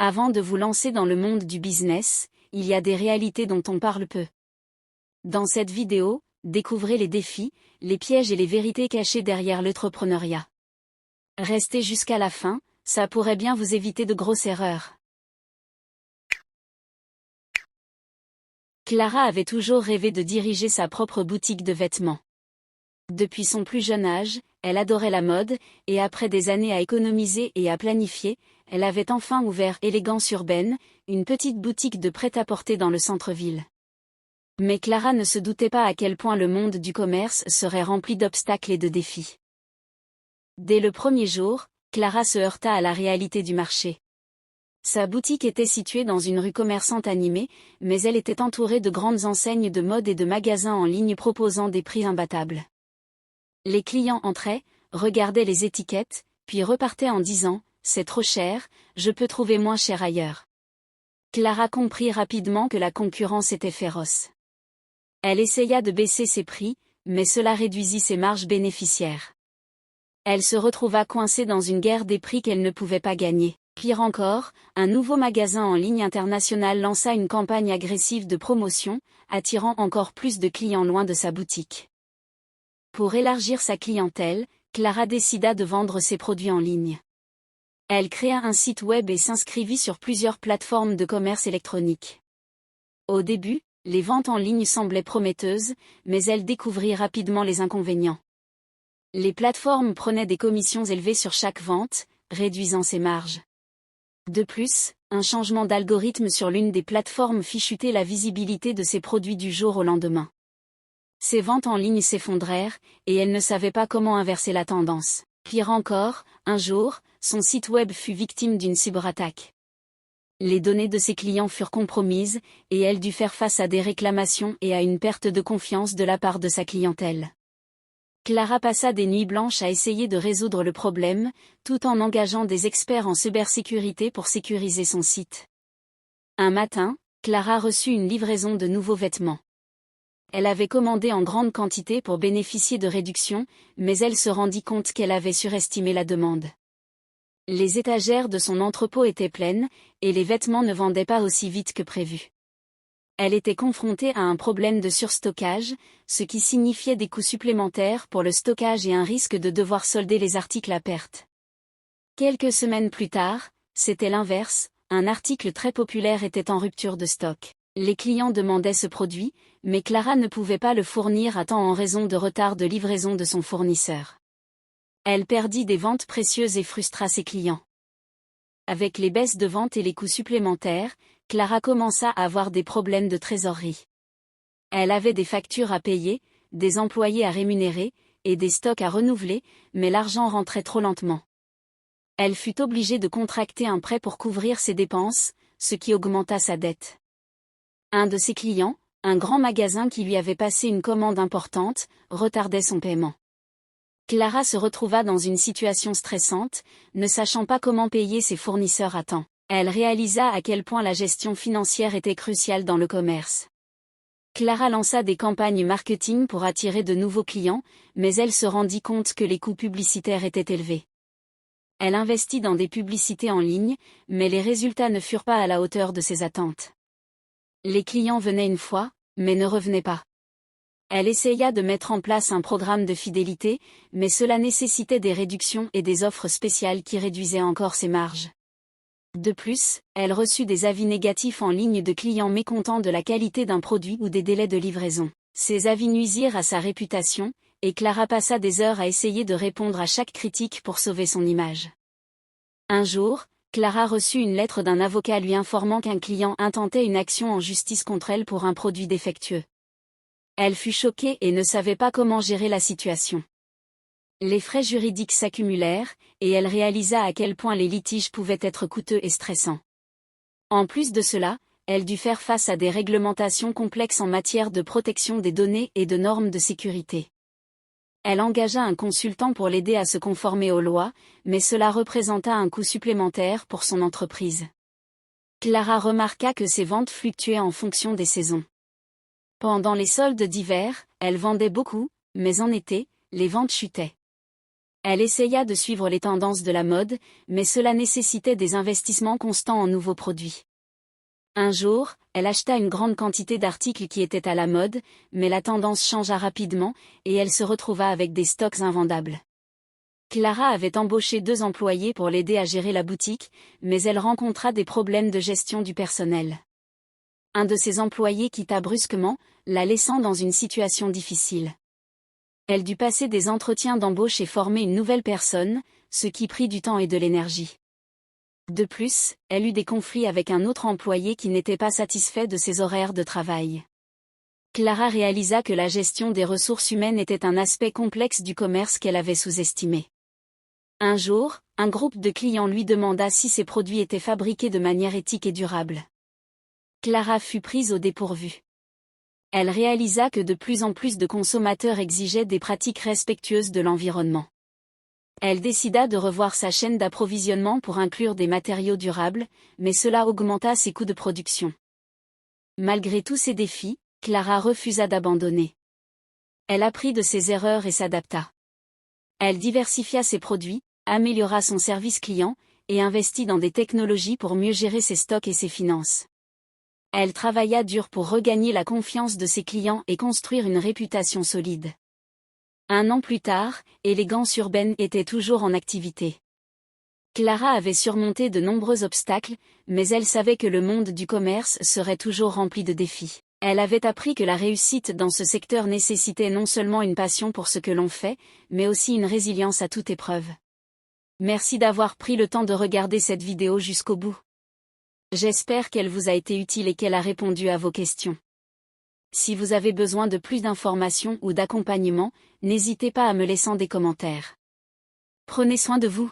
Avant de vous lancer dans le monde du business, il y a des réalités dont on parle peu. Dans cette vidéo, découvrez les défis, les pièges et les vérités cachées derrière l'entrepreneuriat. Restez jusqu'à la fin, ça pourrait bien vous éviter de grosses erreurs. Clara avait toujours rêvé de diriger sa propre boutique de vêtements. Depuis son plus jeune âge, elle adorait la mode, et après des années à économiser et à planifier, elle avait enfin ouvert Élégance Urbaine, une petite boutique de prêt-à-porter dans le centre-ville. Mais Clara ne se doutait pas à quel point le monde du commerce serait rempli d'obstacles et de défis. Dès le premier jour, Clara se heurta à la réalité du marché. Sa boutique était située dans une rue commerçante animée, mais elle était entourée de grandes enseignes de mode et de magasins en ligne proposant des prix imbattables. Les clients entraient, regardaient les étiquettes, puis repartaient en disant « C'est trop cher, je peux trouver moins cher ailleurs ». Clara comprit rapidement que la concurrence était féroce. Elle essaya de baisser ses prix, mais cela réduisit ses marges bénéficiaires. Elle se retrouva coincée dans une guerre des prix qu'elle ne pouvait pas gagner. Pire encore, un nouveau magasin en ligne international lança une campagne agressive de promotion, attirant encore plus de clients loin de sa boutique. Pour élargir sa clientèle, Clara décida de vendre ses produits en ligne. Elle créa un site web et s'inscrivit sur plusieurs plateformes de commerce électronique. Au début, les ventes en ligne semblaient prometteuses, mais elle découvrit rapidement les inconvénients. Les plateformes prenaient des commissions élevées sur chaque vente, réduisant ses marges. De plus, un changement d'algorithme sur l'une des plateformes fit chuter la visibilité de ses produits du jour au lendemain. Ses ventes en ligne s'effondrèrent, et elle ne savait pas comment inverser la tendance. Pire encore, un jour, son site web fut victime d'une cyberattaque. Les données de ses clients furent compromises, et elle dut faire face à des réclamations et à une perte de confiance de la part de sa clientèle. Clara passa des nuits blanches à essayer de résoudre le problème, tout en engageant des experts en cybersécurité pour sécuriser son site. Un matin, Clara reçut une livraison de nouveaux vêtements. Elle avait commandé en grande quantité pour bénéficier de réductions, mais elle se rendit compte qu'elle avait surestimé la demande. Les étagères de son entrepôt étaient pleines, et les vêtements ne vendaient pas aussi vite que prévu. Elle était confrontée à un problème de surstockage, ce qui signifiait des coûts supplémentaires pour le stockage et un risque de devoir solder les articles à perte. Quelques semaines plus tard, c'était l'inverse, un article très populaire était en rupture de stock. Les clients demandaient ce produit, mais Clara ne pouvait pas le fournir à temps en raison de retard de livraison de son fournisseur. Elle perdit des ventes précieuses et frustra ses clients. Avec les baisses de ventes et les coûts supplémentaires, Clara commença à avoir des problèmes de trésorerie. Elle avait des factures à payer, des employés à rémunérer, et des stocks à renouveler, mais l'argent rentrait trop lentement. Elle fut obligée de contracter un prêt pour couvrir ses dépenses, ce qui augmenta sa dette. Un de ses clients, un grand magasin qui lui avait passé une commande importante, retardait son paiement. Clara se retrouva dans une situation stressante, ne sachant pas comment payer ses fournisseurs à temps. Elle réalisa à quel point la gestion financière était cruciale dans le commerce. Clara lança des campagnes marketing pour attirer de nouveaux clients, mais elle se rendit compte que les coûts publicitaires étaient élevés. Elle investit dans des publicités en ligne, mais les résultats ne furent pas à la hauteur de ses attentes. Les clients venaient une fois, mais ne revenaient pas. Elle essaya de mettre en place un programme de fidélité, mais cela nécessitait des réductions et des offres spéciales qui réduisaient encore ses marges. De plus, elle reçut des avis négatifs en ligne de clients mécontents de la qualité d'un produit ou des délais de livraison. Ces avis nuisirent à sa réputation, et Clara passa des heures à essayer de répondre à chaque critique pour sauver son image. Un jour, Clara reçut une lettre d'un avocat lui informant qu'un client intentait une action en justice contre elle pour un produit défectueux. Elle fut choquée et ne savait pas comment gérer la situation. Les frais juridiques s'accumulèrent, et elle réalisa à quel point les litiges pouvaient être coûteux et stressants. En plus de cela, elle dut faire face à des réglementations complexes en matière de protection des données et de normes de sécurité. Elle engagea un consultant pour l'aider à se conformer aux lois, mais cela représenta un coût supplémentaire pour son entreprise. Clara remarqua que ses ventes fluctuaient en fonction des saisons. Pendant les soldes d'hiver, elle vendait beaucoup, mais en été, les ventes chutaient. Elle essaya de suivre les tendances de la mode, mais cela nécessitait des investissements constants en nouveaux produits. Un jour, elle acheta une grande quantité d'articles qui étaient à la mode, mais la tendance changea rapidement, et elle se retrouva avec des stocks invendables. Clara avait embauché 2 employés pour l'aider à gérer la boutique, mais elle rencontra des problèmes de gestion du personnel. Un de ses employés quitta brusquement, la laissant dans une situation difficile. Elle dut passer des entretiens d'embauche et former une nouvelle personne, ce qui prit du temps et de l'énergie. De plus, elle eut des conflits avec un autre employé qui n'était pas satisfait de ses horaires de travail. Clara réalisa que la gestion des ressources humaines était un aspect complexe du commerce qu'elle avait sous-estimé. Un jour, un groupe de clients lui demanda si ses produits étaient fabriqués de manière éthique et durable. Clara fut prise au dépourvu. Elle réalisa que de plus en plus de consommateurs exigeaient des pratiques respectueuses de l'environnement. Elle décida de revoir sa chaîne d'approvisionnement pour inclure des matériaux durables, mais cela augmenta ses coûts de production. Malgré tous ces défis, Clara refusa d'abandonner. Elle apprit de ses erreurs et s'adapta. Elle diversifia ses produits, améliora son service client, et investit dans des technologies pour mieux gérer ses stocks et ses finances. Elle travailla dur pour regagner la confiance de ses clients et construire une réputation solide. 1 an plus tard, Élégance Urbaine était toujours en activité. Clara avait surmonté de nombreux obstacles, mais elle savait que le monde du commerce serait toujours rempli de défis. Elle avait appris que la réussite dans ce secteur nécessitait non seulement une passion pour ce que l'on fait, mais aussi une résilience à toute épreuve. Merci d'avoir pris le temps de regarder cette vidéo jusqu'au bout. J'espère qu'elle vous a été utile et qu'elle a répondu à vos questions. Si vous avez besoin de plus d'informations ou d'accompagnement, n'hésitez pas à me laisser des commentaires. Prenez soin de vous.